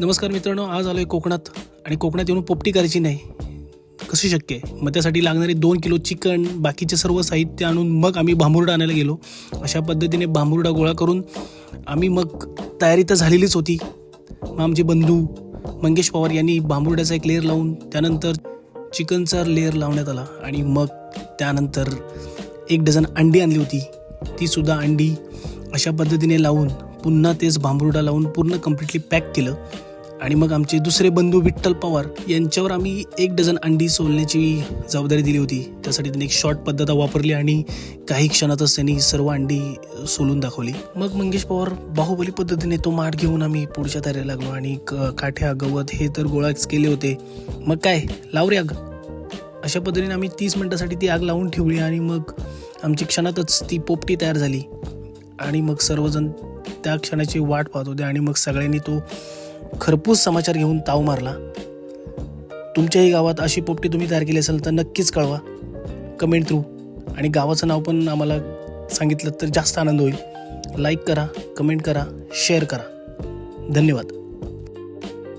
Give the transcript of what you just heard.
नमस्कार मित्रांनो, आज आलो आहे कोकणात आणि कोकणात येऊन पोपटी करायची नाही कशी शक्य आहे. मग त्यासाठी लागणारे 2 किलो चिकन, बाकीचे सर्व साहित्य आणून मग आम्ही भांबुर्डा आणायला गेलो. अशा पद्धतीने भांबुर्डा गोळा करून आम्ही मग तयारी तर झालेलीच होती. मग आमचे बंधू मंगेश पवार यांनी भांबुर्ड्याचा एक लेअर लावून त्यानंतर चिकनचा लेअर लावण्यात आला आणि मग त्यानंतर 1 डझन अंडी आणली होती. तीसुद्धा अंडी अशा पद्धतीने लावून पुन्हा तेच भांबुर्डा लावून पूर्ण कम्प्लिटली पॅक केलं. आणि मग आमचे दुसरे बंधू विठ्ठल पवार यांच्यावर आम्ही 1 डझन अंडी सोलण्याची जबाबदारी दिली होती. त्यासाठी त्यांनी एक शॉर्ट पद्धत वापरली आणि काही क्षणातच त्यांनी सर्व अंडी सोलून दाखवली. मग मंगेश पवार बाहुबली पद्धतीने तो माठ घेऊन आम्ही पुढच्या तयारीला लागलो आणि काठ्या गवत हे तर गोळाच केले होते. मग काय लाव रे आग, अशा पद्धतीने आम्ही 30 मिनिटासाठी ती आग लावून ठेवली आणि मग आमची क्षणातच ती पोपटी तयार झाली. आणि मग सर्वजण त्या क्षणाची वाट पाहत होते आणि मग सगळ्यांनी तो खरपूस समाचार घेऊन ताव मारला. तुमच्याही गावात अशी पोपटी तुम्ही तयार केली असेल तर नक्कीच कळवा कमेंट थ्रू, आणि गावाचं नाव पण आम्हाला सांगितलं तर जास्त आनंद होईल. लाईक करा, कमेंट करा, शेअर करा. धन्यवाद.